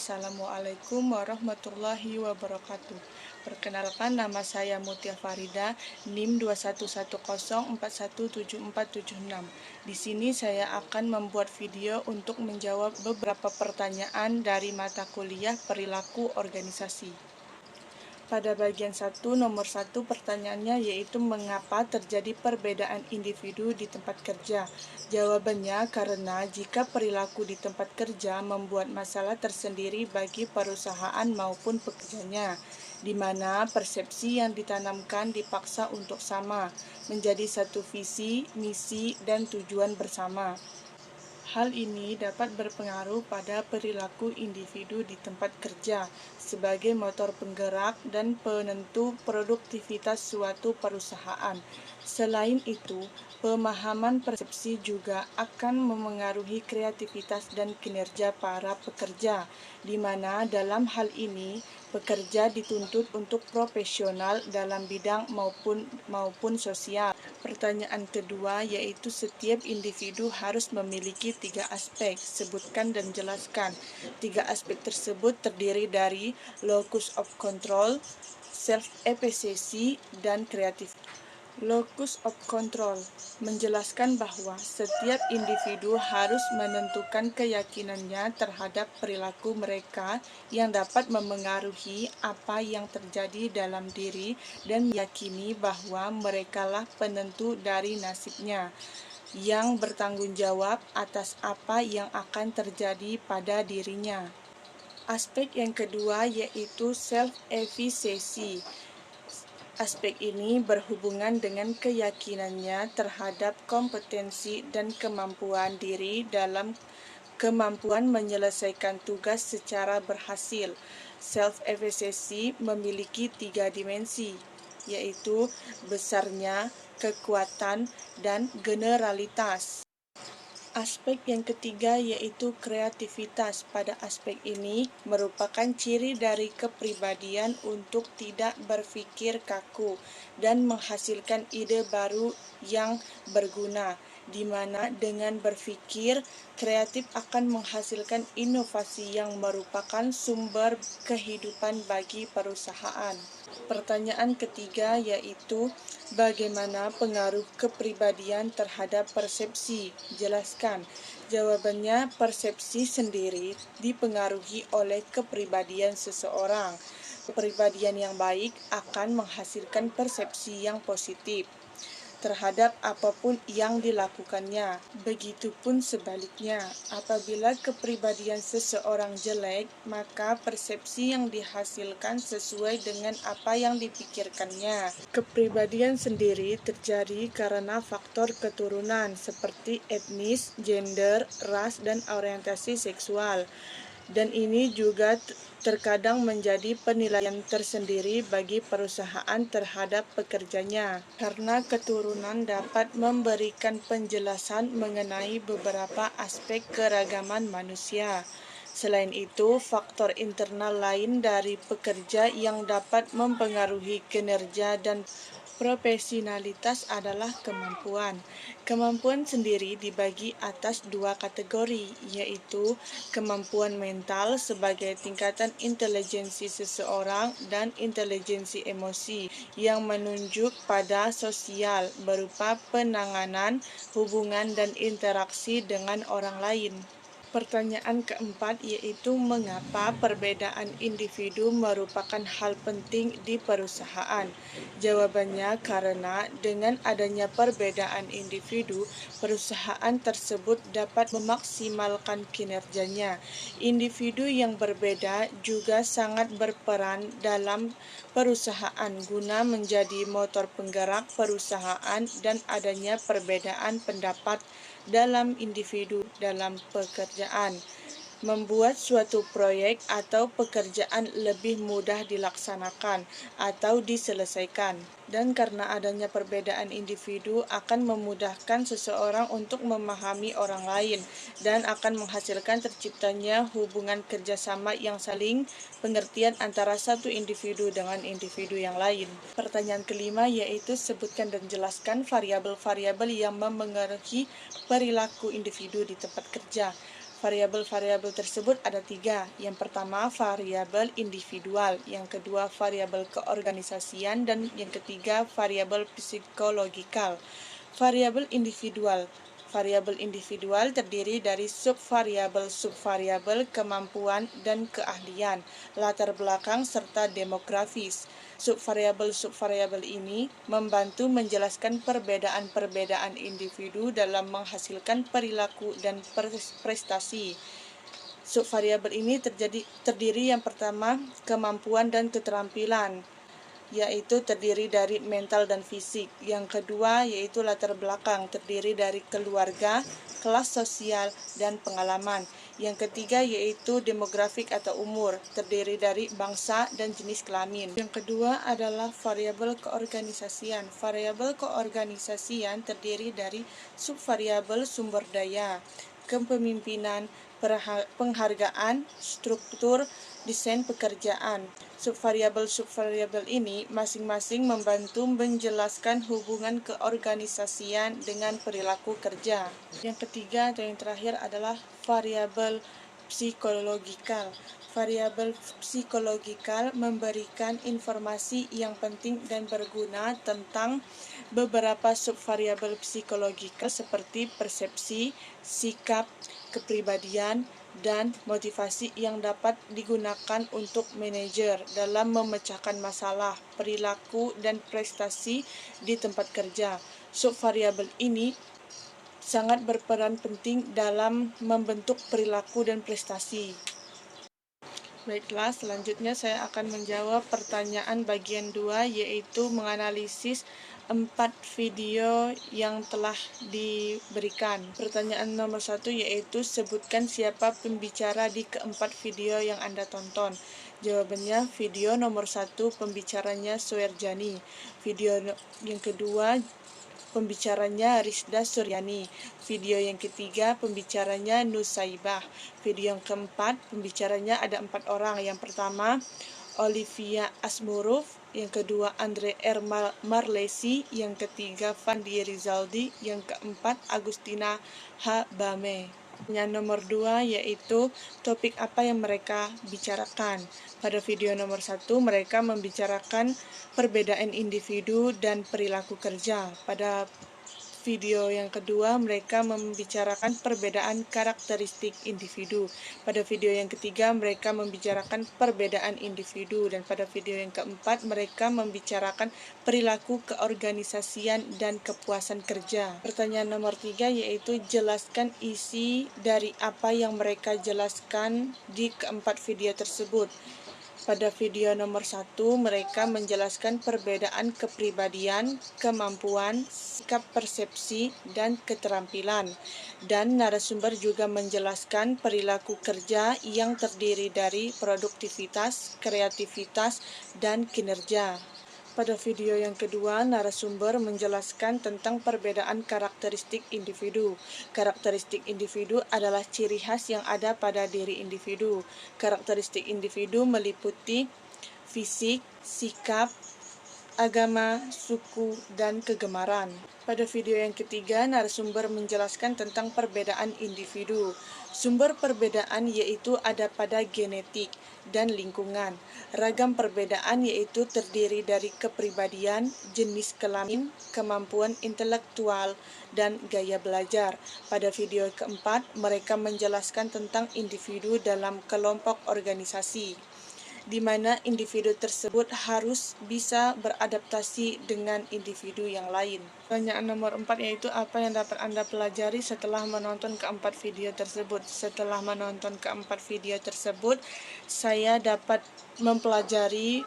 Assalamualaikum warahmatullahi wabarakatuh. Perkenalkan, nama saya Mutia Farida, NIM 2110417476. Di sini saya akan membuat video untuk menjawab beberapa pertanyaan dari mata kuliah perilaku organisasi. Pada bagian 1, nomor 1 pertanyaannya yaitu mengapa terjadi perbedaan individu di tempat kerja? Jawabannya karena jika perilaku di tempat kerja membuat masalah tersendiri bagi perusahaan maupun pekerjanya, di mana persepsi yang ditanamkan dipaksa untuk sama, menjadi satu visi, misi, dan tujuan bersama. Hal ini dapat berpengaruh pada perilaku individu di tempat kerja sebagai motor penggerak dan penentu produktivitas suatu perusahaan. Selain itu, pemahaman persepsi juga akan memengaruhi kreativitas dan kinerja para pekerja, di mana dalam hal ini pekerja dituntut untuk profesional dalam bidang maupun sosial. Pertanyaan kedua yaitu setiap individu harus memiliki 3 aspek. Sebutkan dan jelaskan. 3 aspek tersebut terdiri dari locus of control, self-efficacy, dan kreatif. Locus of control menjelaskan bahwa setiap individu harus menentukan keyakinannya terhadap perilaku mereka yang dapat memengaruhi apa yang terjadi dalam diri dan meyakini bahwa merekalah penentu dari nasibnya, yang bertanggung jawab atas apa yang akan terjadi pada dirinya. Aspek yang kedua yaitu self-efficacy. Aspek ini berhubungan dengan keyakinannya terhadap kompetensi dan kemampuan diri dalam kemampuan menyelesaikan tugas secara berhasil. Self-efficacy memiliki 3 dimensi, yaitu besarnya, kekuatan, dan generalitas. Aspek yang ketiga yaitu kreativitas. Pada aspek ini merupakan ciri dari kepribadian untuk tidak berpikir kaku dan menghasilkan ide baru yang berguna, di mana dengan berpikir kreatif akan menghasilkan inovasi yang merupakan sumber kehidupan bagi perusahaan. Pertanyaan ketiga yaitu bagaimana pengaruh kepribadian terhadap persepsi? Jelaskan. Jawabannya, persepsi sendiri dipengaruhi oleh kepribadian seseorang. Kepribadian yang baik akan menghasilkan persepsi yang positif terhadap apapun yang dilakukannya. Begitupun sebaliknya, apabila kepribadian seseorang jelek, maka persepsi yang dihasilkan sesuai dengan apa yang dipikirkannya. Kepribadian sendiri terjadi karena faktor keturunan seperti etnis, gender, ras, dan orientasi seksual. Dan ini juga terkadang menjadi penilaian tersendiri bagi perusahaan terhadap pekerjanya, karena keturunan dapat memberikan penjelasan mengenai beberapa aspek keragaman manusia. Selain itu, faktor internal lain dari pekerja yang dapat mempengaruhi kinerja dan profesionalitas adalah kemampuan. Kemampuan sendiri dibagi atas 2 kategori, yaitu kemampuan mental sebagai tingkatan intelijensi seseorang dan intelijensi emosi yang menunjuk pada sosial berupa penanganan, hubungan, dan interaksi dengan orang lain. Pertanyaan keempat yaitu mengapa perbedaan individu merupakan hal penting di perusahaan? Jawabannya karena dengan adanya perbedaan individu, perusahaan tersebut dapat memaksimalkan kinerjanya. Individu yang berbeda juga sangat berperan dalam perusahaan guna menjadi motor penggerak perusahaan, dan adanya perbedaan pendapat dalam individu dalam pekerjaan membuat suatu proyek atau pekerjaan lebih mudah dilaksanakan atau diselesaikan. Dan karena adanya perbedaan individu akan memudahkan seseorang untuk memahami orang lain dan akan menghasilkan terciptanya hubungan kerjasama yang saling pengertian antara satu individu dengan individu yang lain. Pertanyaan kelima yaitu sebutkan dan jelaskan variabel-variabel yang memengaruhi perilaku individu di tempat kerja. Variabel-variabel tersebut ada 3. Yang pertama, variabel individual. Yang kedua, variabel keorganisasian. Dan yang ketiga, variabel psikologikal. Variabel individual. Variabel individual terdiri dari subvariabel, kemampuan dan keahlian, latar belakang, serta demografis. Subvariabel ini membantu menjelaskan perbedaan-perbedaan individu dalam menghasilkan perilaku dan prestasi. Subvariabel ini terdiri yang pertama, kemampuan dan keterampilan, yaitu terdiri dari mental dan fisik. Yang kedua yaitu latar belakang, terdiri dari keluarga, kelas sosial, dan pengalaman. Yang ketiga yaitu demografik atau umur, terdiri dari bangsa dan jenis kelamin. Yang kedua adalah variabel keorganisasian. Variabel keorganisasian terdiri dari subvariabel sumber daya, kepemimpinan, penghargaan, struktur, desain pekerjaan. Subvariabel ini masing-masing membantu menjelaskan hubungan keorganisasian dengan perilaku kerja. Yang ketiga atau yang terakhir adalah variabel psikologikal. Variabel psikologikal memberikan informasi yang penting dan berguna tentang beberapa subvariabel psikologikal seperti persepsi, sikap, kepribadian, dan motivasi yang dapat digunakan untuk manajer dalam memecahkan masalah, perilaku, dan prestasi di tempat kerja. Subvariabel ini sangat berperan penting dalam membentuk perilaku dan prestasi. Baiklah, selanjutnya saya akan menjawab pertanyaan bagian 2, yaitu menganalisis 4 video yang telah diberikan. Pertanyaan nomor 1 yaitu sebutkan siapa pembicara di keempat video yang Anda tonton. Jawabannya video nomor 1 pembicaranya Suerjani. Video yang kedua pembicaranya Rizda Suryani. Video yang ketiga pembicaranya Nusaibah. Video yang keempat pembicaranya ada 4 orang. Yang pertama Olivia Asmuruf, yang kedua Andre R. Marlesi, yang ketiga Fandi Rizaldi, yang keempat Agustina H. Bame. Yang nomor 2 yaitu topik apa yang mereka bicarakan. Pada video nomor 1 mereka membicarakan perbedaan individu dan perilaku kerja. Pada video yang kedua mereka membicarakan perbedaan karakteristik individu. Pada video yang ketiga mereka membicarakan perbedaan individu. Dan pada video yang keempat mereka membicarakan perilaku keorganisasian dan kepuasan kerja. Pertanyaan nomor 3 yaitu jelaskan isi dari apa yang mereka jelaskan di keempat video tersebut. Pada video nomor 1, mereka menjelaskan perbedaan kepribadian, kemampuan, sikap, persepsi, dan keterampilan. Dan narasumber juga menjelaskan perilaku kerja yang terdiri dari produktivitas, kreativitas, dan kinerja. Pada video yang kedua, narasumber menjelaskan tentang perbedaan karakteristik individu. Karakteristik individu adalah ciri khas yang ada pada diri individu. Karakteristik individu meliputi fisik, sikap, agama, suku, dan kegemaran. Pada video yang ketiga, narasumber menjelaskan tentang perbedaan individu. Sumber perbedaan yaitu ada pada genetik dan lingkungan. Ragam perbedaan yaitu terdiri dari kepribadian, jenis kelamin, kemampuan intelektual, dan gaya belajar. Pada video keempat, mereka menjelaskan tentang individu dalam kelompok organisasi, di mana individu tersebut harus bisa beradaptasi dengan individu yang lain. Pertanyaan nomor 4 yaitu apa yang dapat Anda pelajari setelah menonton keempat video tersebut. Setelah menonton keempat video tersebut, saya dapat mempelajari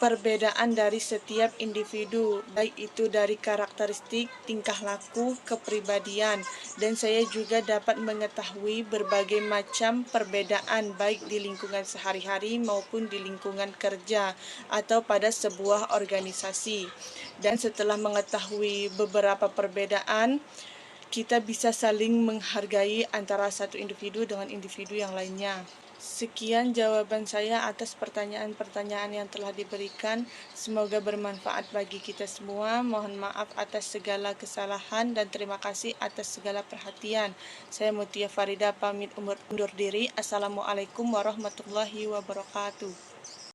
perbedaan dari setiap individu, baik itu dari karakteristik, tingkah laku, kepribadian, dan saya juga dapat mengetahui berbagai macam perbedaan baik di lingkungan sehari-hari maupun di lingkungan kerja atau pada sebuah organisasi. Dan setelah mengetahui beberapa perbedaan, kita bisa saling menghargai antara satu individu dengan individu yang lainnya. Sekian jawaban saya atas pertanyaan-pertanyaan yang telah diberikan. Semoga bermanfaat bagi kita semua. Mohon maaf atas segala kesalahan dan terima kasih atas segala perhatian. Saya Mutia Farida pamit undur diri. Assalamualaikum warahmatullahi wabarakatuh.